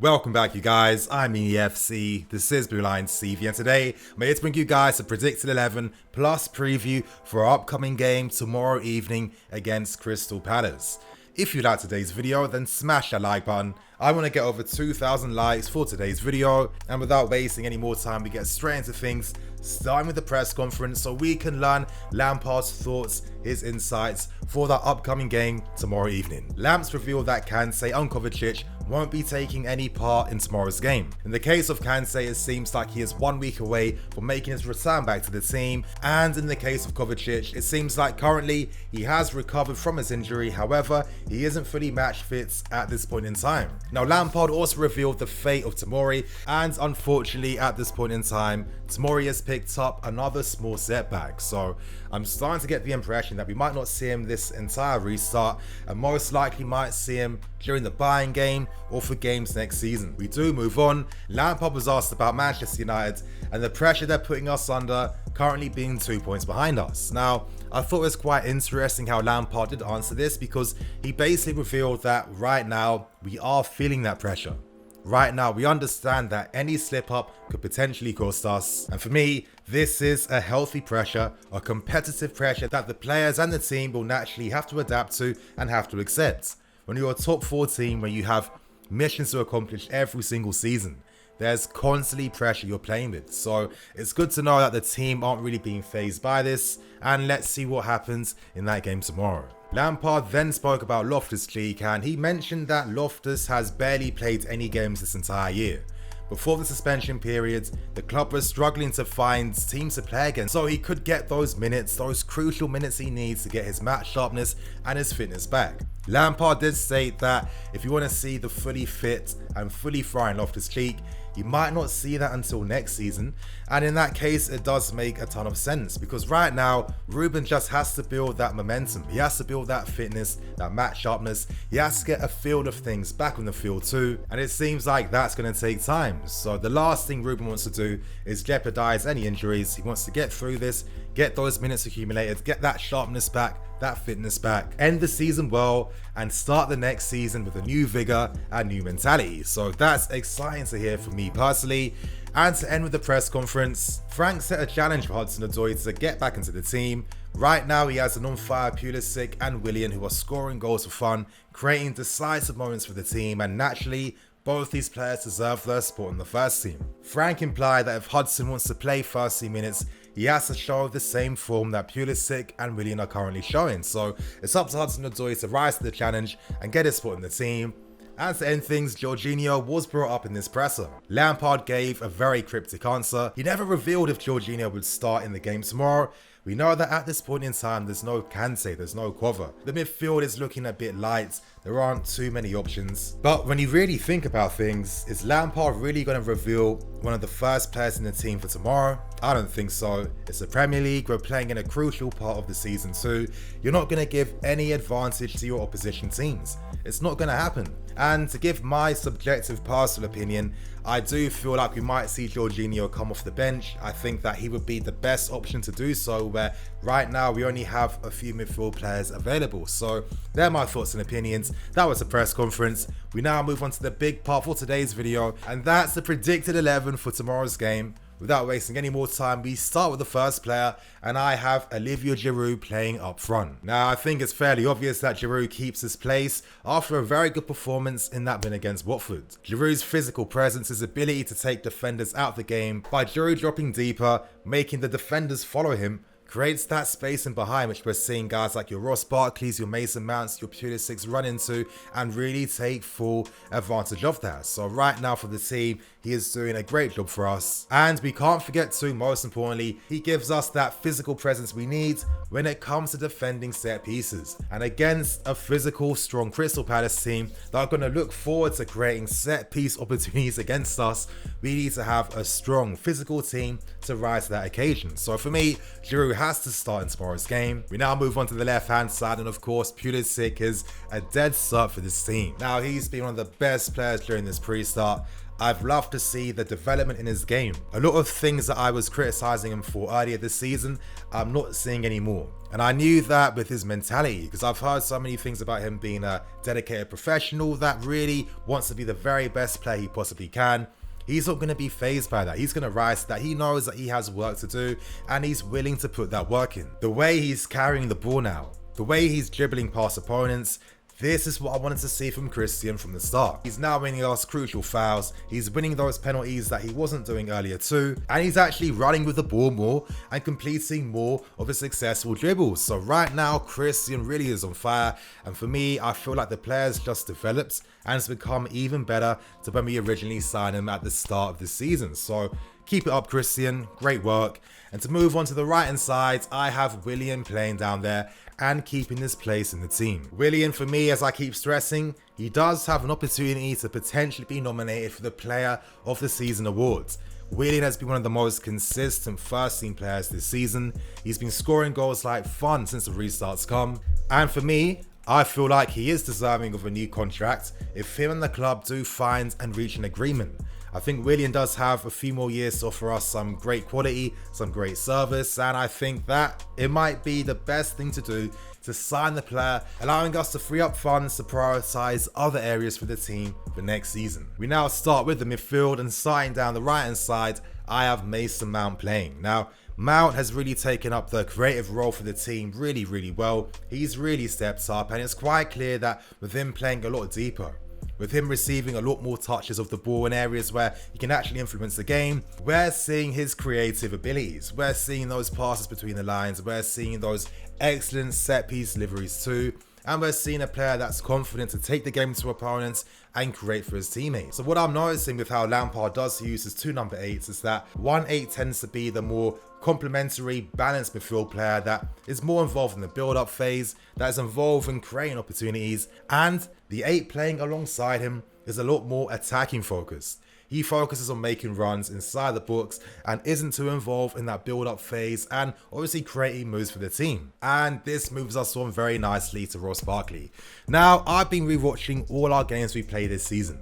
Welcome back, you guys. I'm EFC. This is Blue Line CV, and today I'm here to bring you guys a predicted 11 plus preview for our upcoming game tomorrow evening against Crystal Palace. If you like today's video, then smash that like button. I want to get over 2,000 likes for today's video, and without wasting any more time, we get straight into things, starting with the press conference so we can learn Lampard's thoughts, his insights for that upcoming game tomorrow evening. Lamps revealed that Kante and Kovacic won't be taking any part in tomorrow's game. In the case of Kante, it seems like he is 1 week away from making his return back to the team, and in the case of Kovacic, it seems like currently he has recovered from his injury. However, he isn't fully match fit at this point in time. Now, Lampard also revealed the fate of Tomori, and unfortunately at this point in time, Tomori has picked up another small setback. So I'm starting to get the impression that we might not see him this entire restart, and most likely might see him during the buying game or for games next season. We do move on. Lampard was asked about Manchester United and the pressure they're putting us under, currently being 2 points behind us. Now, I thought it was quite interesting how Lampard did answer this, because he basically revealed that right now we are feeling that pressure. Right now, we understand that any slip up could potentially cost us. And for me, this is a healthy pressure, a competitive pressure that the players and the team will naturally have to adapt to and have to accept. When you're a top 4 team, where you have missions to accomplish every single season, there's constantly pressure you're playing with. So it's good to know that the team aren't really being fazed by this, and let's see what happens in that game tomorrow. Lampard then spoke about Loftus-Cheek, and he mentioned that Loftus has barely played any games this entire year. Before the suspension period, the club was struggling to find teams to play against, so he could get those minutes, those crucial minutes he needs to get his match sharpness and his fitness back. Lampard did state that if you want to see the fully fit and fully firing Loftus-Cheek, you might not see that until next season, and in that case it does make a ton of sense, because right now Ruben just has to build that momentum, he has to build that fitness, that match sharpness, he has to get a feel of things back on the field too, and it seems like that's going to take time. So the last thing Ruben wants to do is jeopardize any injuries. He wants to get through this, get those minutes accumulated, get that sharpness back, that fitness back, end the season well, and start the next season with a new vigor and new mentality. So that's exciting to hear for me personally. And to end with the press conference, Frank set a challenge for Hudson-Odoi to get back into the team. Right now he has an on-fire Pulisic and Willian, who are scoring goals for fun, creating decisive moments for the team, and naturally both these players deserve their spot in the first team. Frank implied that if Hudson wants to play first team minutes, he has to show the same form that Pulisic and Willian are currently showing. So it's up to Hudson-Odoi to rise to the challenge and get his spot in the team. And to end things, Jorginho was brought up in this presser. Lampard gave a very cryptic answer. He never revealed if Jorginho would start in the game tomorrow. We know that at this point in time, there's no Kante, there's no Kova. The midfield is looking a bit light. There aren't too many options. But when you really think about things, is Lampard really going to reveal one of the first players in the team for tomorrow? I don't think so. It's the Premier League, we're playing in a crucial part of the season too. You're not going to give any advantage to your opposition teams. It's not going to happen. And to give my subjective personal opinion, I do feel like we might see Jorginho come off the bench. I think that he would be the best option to do so, where right now we only have a few midfield players available. So they're my thoughts and opinions. That was a press conference. We now move on to the big part for today's video, and that's the predicted 11 for tomorrow's game. Without wasting any more time, we start with the first player, and I have Olivier Giroud playing up front. Now, I think it's fairly obvious that Giroud keeps his place after a very good performance in that win against Watford. Giroud's physical presence, his ability to take defenders out of the game by Giroud dropping deeper, making the defenders follow him, creates that space in behind, which we're seeing guys like your Ross Barkley's, your Mason Mounts, your Pulisic run into and really take full advantage of that. So right now for the team, he is doing a great job for us. And we can't forget too, most importantly, he gives us that physical presence we need when it comes to defending set pieces. And against a physical, strong Crystal Palace team that are going to look forward to creating set piece opportunities against us, we need to have a strong physical team to rise to that occasion. So for me, Giroud has to start in tomorrow's game. We now move on to the left hand side, and of course Pulisic is a dead cert for this team. Now, he's been one of the best players during this pre-start. I've loved to see the development in his game. A lot of things that I was criticizing him for earlier this season, I'm not seeing anymore. And I knew that with his mentality, because I've heard so many things about him being a dedicated professional that really wants to be the very best player he possibly can. He's not going to be fazed by that. He's going to rise to that. He knows that he has work to do and he's willing to put that work in. The way he's carrying the ball now, the way he's dribbling past opponents, this is what I wanted to see from Christian from the start. He's now winning those crucial fouls, he's winning those penalties that he wasn't doing earlier too, and he's actually running with the ball more and completing more of his successful dribbles. So right now, Christian really is on fire, and for me, I feel like the player's just developed and has become even better to when we originally signed him at the start of the season. So keep it up, Christian, great work. And to move on to the right hand side, I have Willian playing down there and keeping his place in the team. Willian, for me, as I keep stressing, he does have an opportunity to potentially be nominated for the Player of the Season awards. Willian has been one of the most consistent first team players this season. He's been scoring goals like fun since the restarts come. And for me, I feel like he is deserving of a new contract if him and the club do find and reach an agreement. I think Willian does have a few more years to offer us some great quality, some great service, and I think that it might be the best thing to do to sign the player, allowing us to free up funds to prioritise other areas for the team for next season. We now start with the midfield, and starting down the right hand side, I have Mason Mount playing. Now, Mount has really taken up the creative role for the team really well. He's really stepped up, and it's quite clear that with him playing a lot deeper, with him receiving a lot more touches of the ball in areas where he can actually influence the game, we're seeing his creative abilities. We're seeing those passes between the lines. We're seeing those excellent set piece deliveries too. And we're seeing a player that's confident to take the game to opponents and create for his teammates. So what I'm noticing with how Lampard does use his two number 8s is that 1-8 tends to be the more complementary, balanced midfield player that is more involved in the build-up phase, that is involved in creating opportunities, and the 8 playing alongside him is a lot more attacking focused. He focuses on making runs inside the box and isn't too involved in that build-up phase and obviously creating moves for the team. And this moves us on very nicely to Ross Barkley. Now, I've been rewatching all our games we played this season.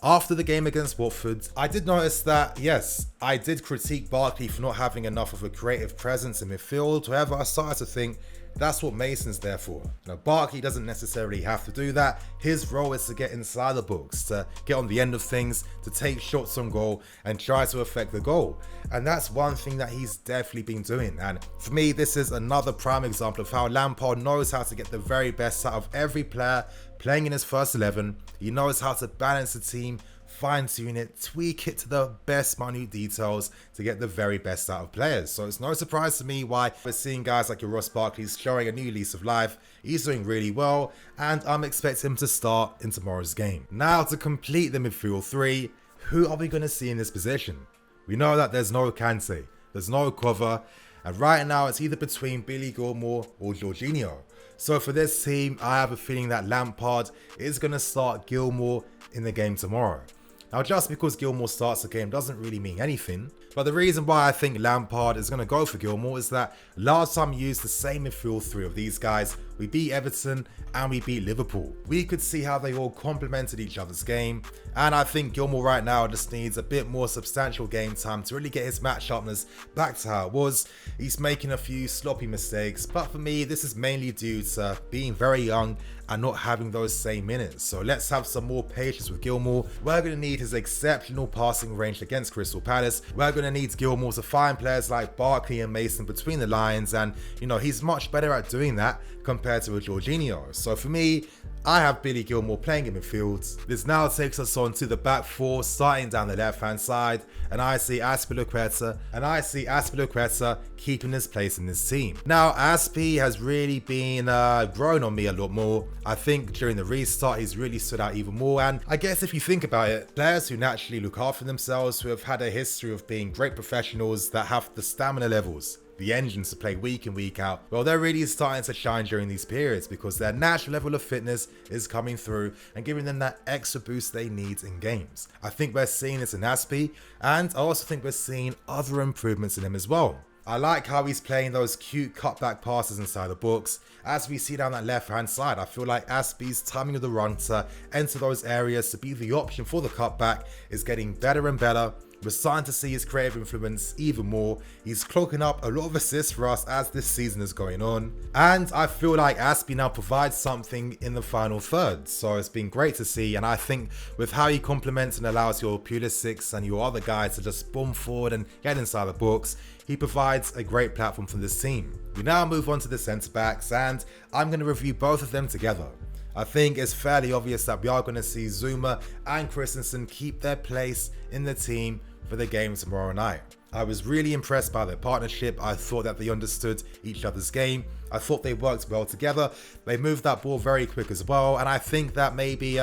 After the game against Watford, I did notice that, yes, I did critique Barkley for not having enough of a creative presence in midfield. However, I started to think that's what Mason's there for. Now, Barkley doesn't necessarily have to do that. His role is to get inside the box, to get on the end of things, to take shots on goal and try to affect the goal. And that's one thing that he's definitely been doing. And for me, this is another prime example of how Lampard knows how to get the very best out of every player playing in his first 11. He knows how to balance the team, fine-tune it, tweak it to the best minute details to get the very best out of players. So it's no surprise to me why we're seeing guys like your Ross Barkley showing a new lease of life. He's doing really well, and I'm expecting him to start in tomorrow's game. Now, to complete the midfield 3, who are we going to see in this position? We know that there's no Kante, there's no cover, and right now it's either between Billy Gilmour or Jorginho. So for this team, I have a feeling that Lampard is going to start Gilmour in the game tomorrow. Now, just because Gilmour starts the game doesn't really mean anything, but the reason why I think Lampard is going to go for Gilmour is that last time we used the same midfield 3 of these guys, we beat Everton and we beat Liverpool. We could see how they all complemented each other's game, and I think Gilmour right now just needs a bit more substantial game time to really get his match sharpness back to how it was. He's making a few sloppy mistakes, but for me, this is mainly due to being very young and not having those same minutes. So let's have some more patience with Gilmour. We're going to need his exceptional passing range against Crystal Palace. We're going to need Gilmour to find players like Barkley and Mason between the lines, and he's much better at doing that compared to a Jorginho. So for me, I have Billy Gilmour playing in midfield. This now takes us on to the back 4, starting down the left-hand side, and I see Azpilicueta keeping his place in this team. Now, Aspi has really been growing on me a lot more. I think during the restart, he's really stood out even more, and I guess if you think about it, players who naturally look after themselves, who have had a history of being great professionals, that have the stamina levels, the engines to play week in, week out, well, they're really starting to shine during these periods because their natural level of fitness is coming through and giving them that extra boost they need in games. I think we're seeing this in Aspi, and I also think we're seeing other improvements in him as well. I like how he's playing those cute cutback passes inside the box. As we see down that left hand side, I feel like Aspie's timing of the run to enter those areas to be the option for the cutback is getting better and better. We're starting to see his creative influence even more. He's clocking up a lot of assists for us as this season is going on. And I feel like Aspie now provides something in the final third. So it's been great to see. And I think with how he complements and allows your Pulisic and your other guys to just bomb forward and get inside the box, he provides a great platform for this team. We now move on to the centre backs, and I'm going to review both of them together. I think it's fairly obvious that we are going to see Zuma and Christensen keep their place in the team for the game tomorrow night. I was really impressed by their partnership. I thought that they understood each other's game. I thought they worked well together. They moved that ball very quick as well, and I think that maybe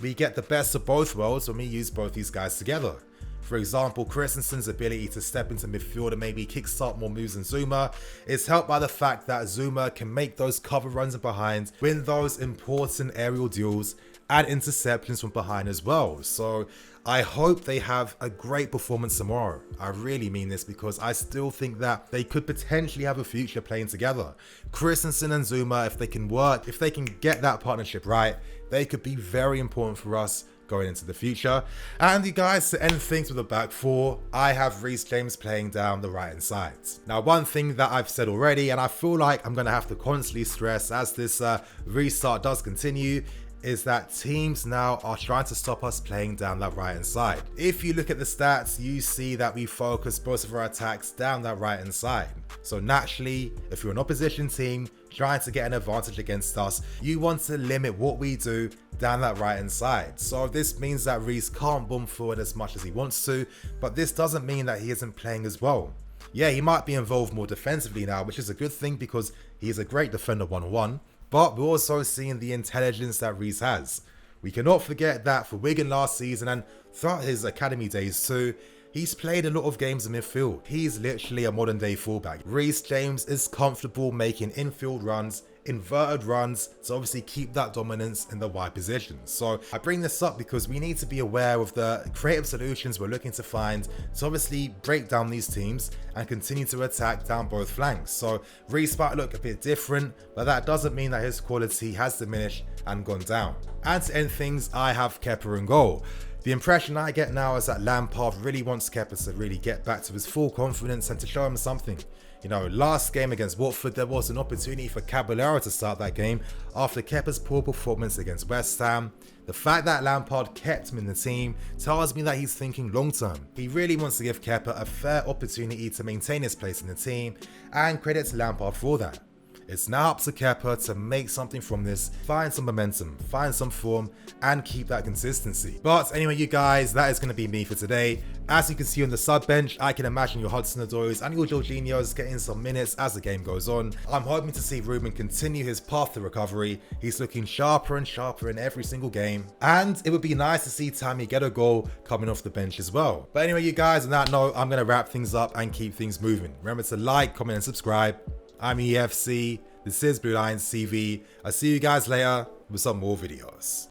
we get the best of both worlds when we use both these guys together. For example, Christensen's ability to step into midfield and maybe kickstart more moves than Zuma is helped by the fact that Zuma can make those cover runs in behind, win those important aerial duels, and interceptions from behind as well. So I hope they have a great performance tomorrow. I really mean this because I still think that they could potentially have a future playing together. Christensen and Zuma, if they can work, if they can get that partnership right, they could be very important for us going into the future. And you guys, to end things with a back four, I have Reece James playing down the right hand side. Now, one thing that I've said already, and I feel like I'm going to have to constantly stress as this restart does continue, is that teams now are trying to stop us playing down that right hand side. If you look at the stats, you see that we focus most of our attacks down that right hand side. So naturally, if you're an opposition team trying to get an advantage against us, you want to limit what we do down that right hand side. So this means that Reece can't bomb forward as much as he wants to, but this doesn't mean that he isn't playing as well. Yeah, he might be involved more defensively now, which is a good thing because he is a great defender one-on-one. But we're also seeing the intelligence that Reece has. We cannot forget that for Wigan last season and throughout his academy days too, he's played a lot of games in midfield. He's literally a modern day fullback. Reece James is comfortable making infield runs, inverted runs to obviously keep that dominance in the wide position. So I bring this up because we need to be aware of the creative solutions we're looking to find to obviously break down these teams and continue to attack down both flanks. So Reece might look a bit different, but that doesn't mean that his quality has diminished and gone down. And to end things, I have Kepa in goal. The impression I get now is that Lampard really wants Kepa to really get back to his full confidence and to show him something. You know, last game against Watford, there was an opportunity for Caballero to start that game after Kepa's poor performance against West Ham. The fact that Lampard kept him in the team tells me that he's thinking long term. He really wants to give Kepa a fair opportunity to maintain his place in the team, and credit to Lampard for that. It's now up to Kepa to make something from this, find some momentum, find some form, and keep that consistency. But anyway, you guys, that is going to be me for today. As you can see on the sub bench, I can imagine your Hudson-Odois and your Jorginhos getting some minutes as the game goes on. I'm hoping to see Ruben continue his path to recovery. He's looking sharper and sharper in every single game. And it would be nice to see Tammy get a goal coming off the bench as well. But anyway, you guys, on that note, I'm going to wrap things up and keep things moving. Remember to like, comment, and subscribe. I'm EFC, this is Blue Lions TV. I'll see you guys later with some more videos.